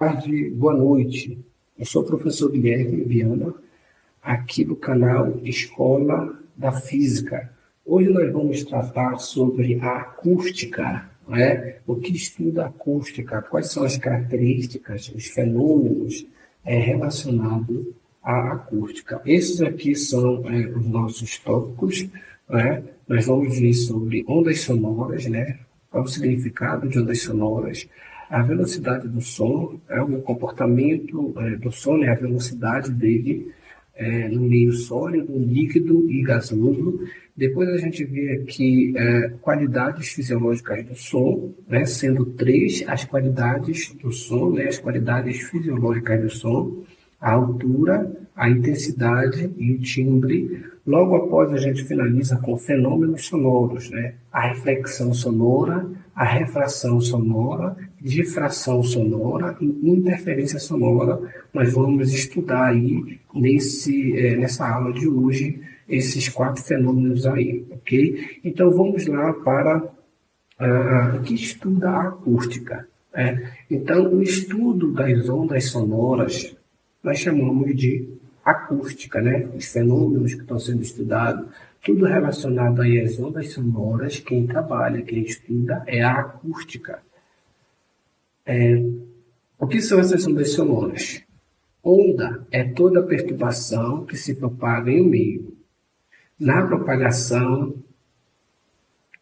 Tarde, boa noite. Eu sou o professor Guilherme Viana, aqui do canal Escola da Física. Hoje nós vamos tratar sobre a acústica, né? O que estuda a acústica, quais são as características, os fenômenos relacionados à acústica. Esses aqui são os nossos tópicos, né? Nós vamos ver sobre ondas sonoras, né? Qual o significado de ondas sonoras, a velocidade do som, o comportamento do som, né, a velocidade dele no meio sólido, líquido e gasoso. Depois a gente vê aqui qualidades fisiológicas do som, né, sendo três as qualidades do som, né, as qualidades fisiológicas do som, a altura, a intensidade e o timbre. Logo após a gente finaliza com fenômenos sonoros, né? A reflexão sonora, a refração sonora, difração sonora e interferência sonora. Nós vamos estudar aí nessa aula de hoje esses 4 fenômenos aí, ok? Então vamos lá para o que estuda a acústica. Então o estudo das ondas sonoras nós chamamos de acústica, né? Os fenômenos que estão sendo estudados, tudo relacionado aí às ondas sonoras, quem trabalha, quem estuda é a acústica. O que são essas ondas sonoras? Onda é toda perturbação que se propaga em um meio. Na propagação,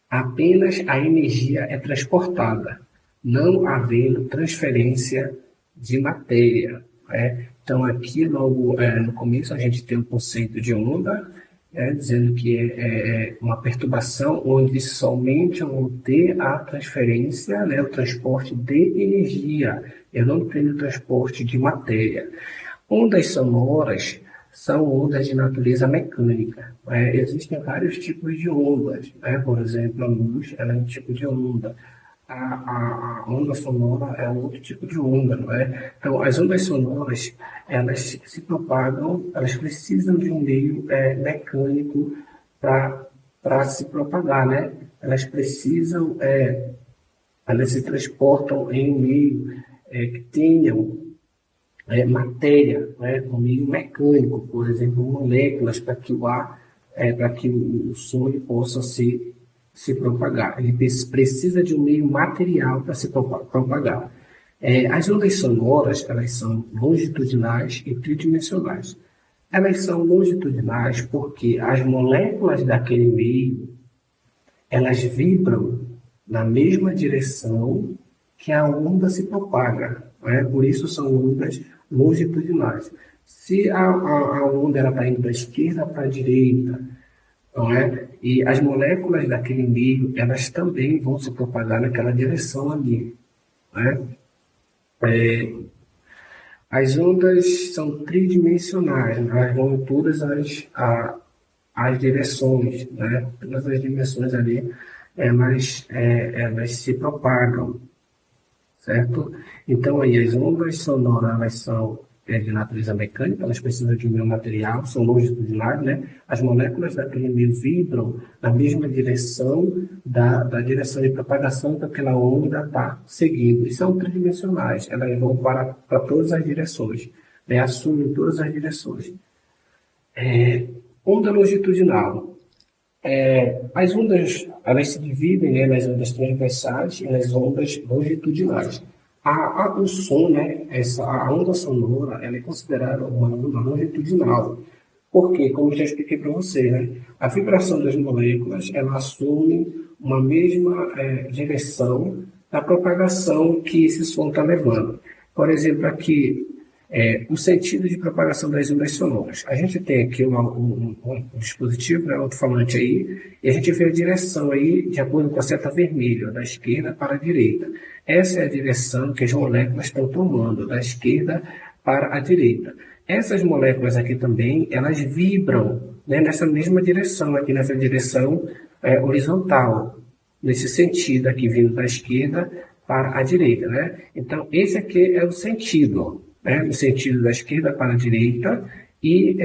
apenas a energia é transportada, não havendo transferência de matéria. Então, aqui logo no começo, a gente tem o conceito de onda, dizendo que é uma perturbação onde somente eu vou ter a transferência, né, o transporte de energia, eu não tenho transporte de matéria. Ondas sonoras são ondas de natureza mecânica. Existem vários tipos de ondas, por exemplo, a luz ela é um tipo de onda. A onda sonora é um outro tipo de onda, não é? Então, as ondas sonoras, elas se propagam, elas precisam de um meio mecânico para se propagar, né? Elas precisam, elas se transportam em um meio que tenham matéria, um meio mecânico, por exemplo, moléculas para que o ar, para que o som possa se propagar. Ele precisa de um meio material para se propagar. As ondas sonoras, elas são longitudinais e tridimensionais. Elas são longitudinais porque as moléculas daquele meio, elas vibram na mesma direção que a onda se propaga. Por isso são ondas longitudinais. Se a onda está indo da esquerda para a direita, não é? E as moléculas daquele meio, elas também vão se propagar naquela direção ali. As ondas são tridimensionais, elas vão em todas as direções, todas as dimensões ali, elas se propagam, certo? Então, aí, as ondas sonoras, elas são de natureza mecânica, elas precisam de um meio material, são longitudinais, né? As moléculas daquele meio vibram na mesma direção da direção de propagação que aquela onda está seguindo. E são tridimensionais, elas vão para todas as direções, assumem todas as direções. Onda longitudinal. As ondas, elas se dividem nas ondas transversais e nas ondas longitudinais. O som, a onda sonora, ela é considerada uma onda longitudinal. Porque, como eu já expliquei para você, a vibração das moléculas, ela assume uma mesma direção da propagação que esse som está levando. Por exemplo, aqui, o sentido de propagação das ondas sonoras. A gente tem aqui um dispositivo, um alto-falante aí, e a gente vê a direção aí de acordo com a seta vermelha, da esquerda para a direita. Essa é a direção que as moléculas estão tomando, da esquerda para a direita. Essas moléculas aqui também, elas vibram nessa mesma direção, aqui nessa direção horizontal, nesse sentido aqui, vindo da esquerda para a direita. Então, esse aqui é o sentido. No sentido da esquerda para a direita e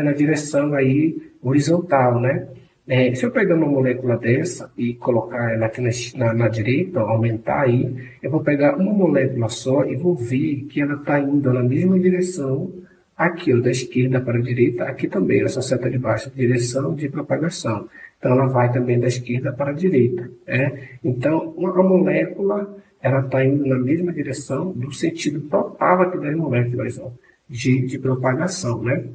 na direção aí horizontal, Se eu pegar uma molécula dessa e colocar ela aqui na direita, aumentar aí, eu vou pegar uma molécula só e vou ver que ela está indo na mesma direção aqui, ó, da esquerda para a direita, aqui também, essa seta de baixo, direção de propagação. Então, ela vai também da esquerda para a direita. Então, a molécula ela está indo na mesma direção do sentido total aqui das moléculas, ó, de propagação, né?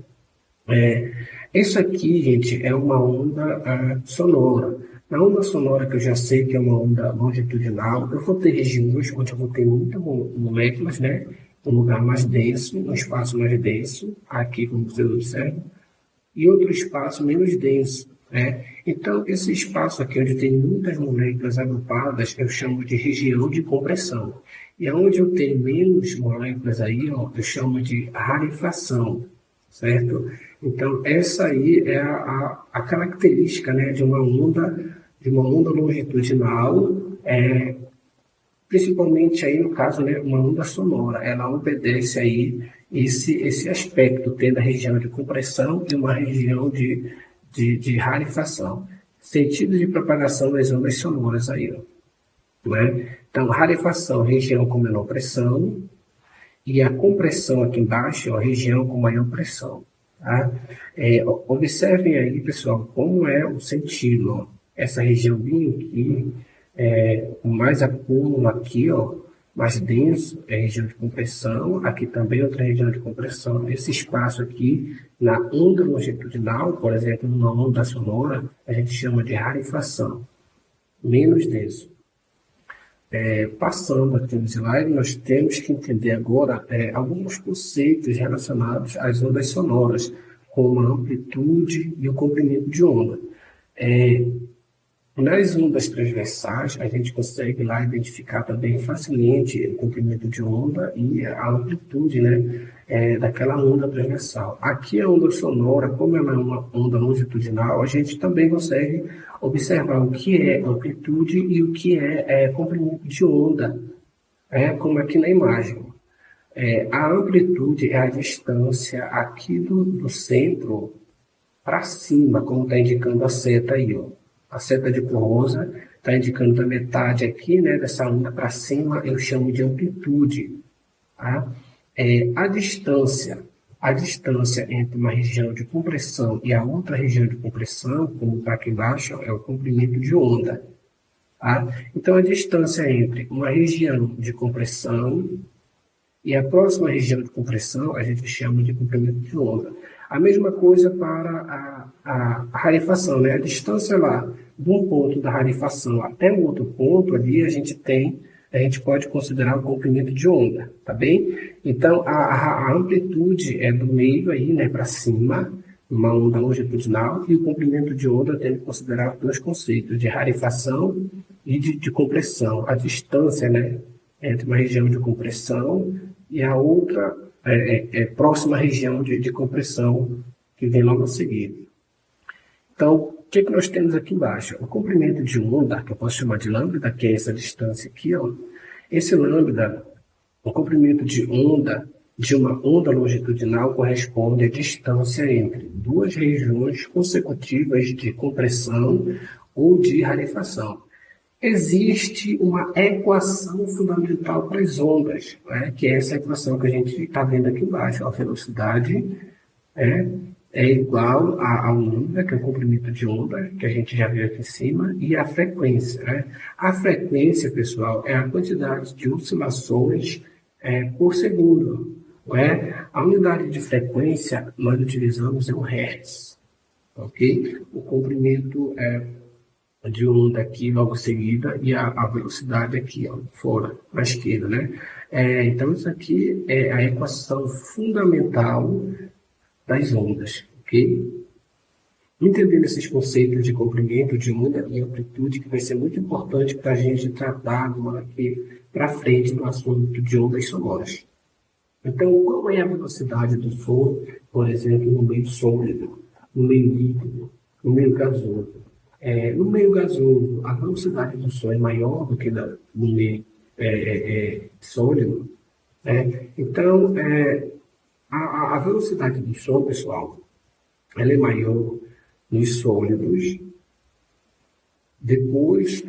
Isso aqui, gente, é uma onda sonora. Na onda sonora, que eu já sei que é uma onda longitudinal, eu vou ter regiões onde eu vou ter muitas moléculas, né? Um lugar mais denso, um espaço mais denso, aqui, como vocês observam, e outro espaço menos denso, né? Então, esse espaço aqui, onde tem muitas moléculas agrupadas, eu chamo de região de compressão. E onde eu tenho menos moléculas aí, ó, eu chamo de rarefação, certo? Então, essa aí é a característica, né, de uma onda longitudinal, principalmente aí no caso, né, uma onda sonora. Ela obedece aí esse aspecto, tendo a região de compressão e uma região de rarefação. Sentido de propagação das ondas sonoras aí, ó, né? Então, rarefação, região com menor pressão, e a compressão aqui embaixo, ó, região com maior pressão. Tá? Observem aí, pessoal, como é o sentido. Ó. Essa região bem aqui, com mais acúmulo aqui, ó, mais denso, é região de compressão. Aqui também outra região de compressão. Esse espaço aqui, na onda longitudinal, por exemplo, numa onda sonora, a gente chama de rarefação, menos denso. Passando aqui no slide, nós temos que entender agora alguns conceitos relacionados às ondas sonoras, como a amplitude e o comprimento de onda. Nas ondas transversais, a gente consegue lá identificar também facilmente o comprimento de onda e a amplitude, né, daquela onda transversal. Aqui a onda sonora, como ela é uma onda longitudinal, a gente também consegue observar o que é amplitude e o que é comprimento de onda, como aqui na imagem. A amplitude é a distância aqui do centro para cima, como está indicando a seta aí, ó. A seta de cor rosa está indicando da metade aqui, né, dessa onda para cima, eu chamo de amplitude. Tá? A distância entre uma região de compressão e a outra região de compressão, como está aqui embaixo, é o comprimento de onda. Tá? Então, a distância entre uma região de compressão e a próxima região de compressão a gente chama de comprimento de onda. A mesma coisa para a rarefação, né? A distância lá de um ponto da rarefação até um outro ponto ali a gente pode considerar o comprimento de onda, tá bem? Então a amplitude é do meio aí, né, para cima, uma onda longitudinal, e o comprimento de onda tem que considerar dois conceitos, de rarefação e de compressão. A distância, né, entre uma região de compressão e a outra próxima região de compressão que vem logo a seguir. Então, o que nós temos aqui embaixo? O comprimento de onda, que eu posso chamar de lambda, que é essa distância aqui, ó. Esse lambda, o comprimento de onda de uma onda longitudinal corresponde à distância entre duas regiões consecutivas de compressão ou de rarefação. Existe uma equação fundamental para as ondas, né? Que é essa equação que a gente está vendo aqui embaixo. A velocidade é igual a onda, que é o comprimento de onda, que a gente já viu aqui em cima, e a frequência. Né? A frequência, pessoal, é a quantidade de oscilações por segundo. A unidade de frequência nós utilizamos o Hertz. Ok? O comprimento de onda aqui logo em seguida e a velocidade aqui, ó, fora, à esquerda, né? Então, isso aqui é a equação fundamental das ondas, ok? Entendendo esses conceitos de comprimento de onda e amplitude, que vai ser muito importante para a gente tratar agora aqui para frente no assunto de ondas sonoras. Então, qual é a velocidade do som, por exemplo, no meio sólido, no meio líquido, no meio gasoso? No meio gasoso, a velocidade do som é maior do que no meio sólido. Então, a velocidade do som, pessoal, ela é maior nos sólidos Depois,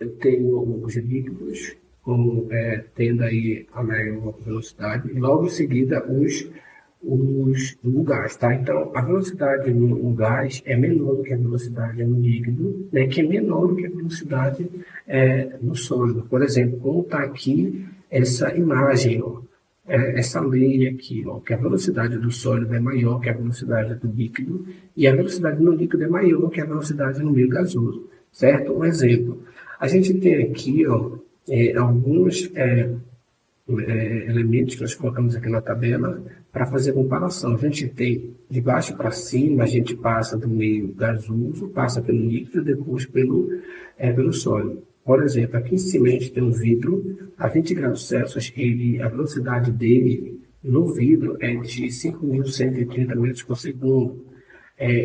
eu tenho os líquidos, tendo aí a maior velocidade, e logo em seguida o gás, tá? Então, a velocidade no gás é menor do que a velocidade no líquido, né? Que é menor do que a velocidade no sólido. Por exemplo, como está aqui essa imagem, ó, essa lei aqui, ó, que a velocidade do sólido é maior que a velocidade do líquido, e a velocidade no líquido é maior que a velocidade no meio gasoso, certo? Um exemplo. A gente tem aqui, ó, alguns elementos que nós colocamos aqui na tabela para fazer comparação. A gente tem de baixo para cima, a gente passa do meio gasoso, passa pelo líquido, depois pelo sólido. Por exemplo, aqui em cima a gente tem um vidro a 20 graus Celsius, a velocidade dele no vidro é de 5.130 metros por segundo.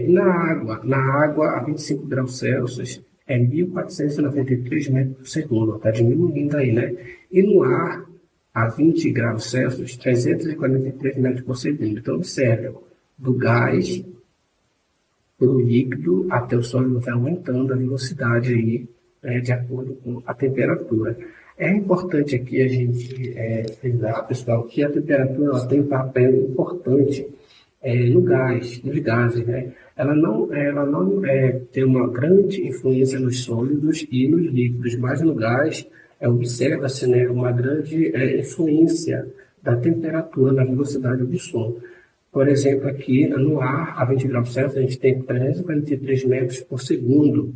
Na água a 25 graus Celsius é 1.493 metros por segundo, está diminuindo aí, né? E no ar, a 20 graus Celsius, 343 metros por segundo. Então, observe, do gás para o líquido até o sólido vai aumentando a velocidade aí, de acordo com a temperatura. É importante aqui a gente frisar, pessoal, que a temperatura ela tem um papel importante nos gases, né? Ela não tem uma grande influência nos sólidos e nos líquidos, mas no gás observa-se, né, uma grande influência da temperatura na velocidade do som. Por exemplo, aqui no ar, a 20 graus Celsius, a gente tem 343 metros por segundo.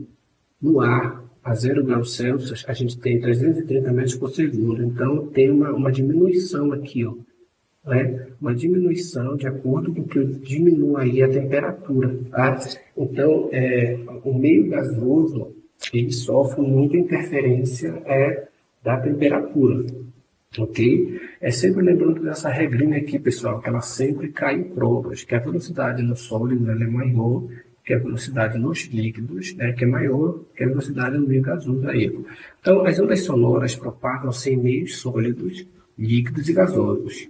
No ar, a 0 graus Celsius, a gente tem 330 metros por segundo. Então, tem uma diminuição aqui, ó, né? Uma diminuição de acordo com que diminua aí a temperatura, tá? Então, o meio gasoso, ele sofre muita interferência da temperatura, ok? Sempre lembrando dessa regrinha aqui, pessoal, que ela sempre cai em provas, que a velocidade no sólido ela é maior que a velocidade nos líquidos, né, que é maior que a velocidade no meio gasoso aí. Então, as ondas sonoras propagam-se em meios sólidos, líquidos e gasosos,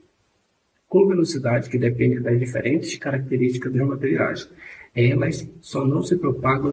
com velocidade que depende das diferentes características dos materiais. Elas só não se propagam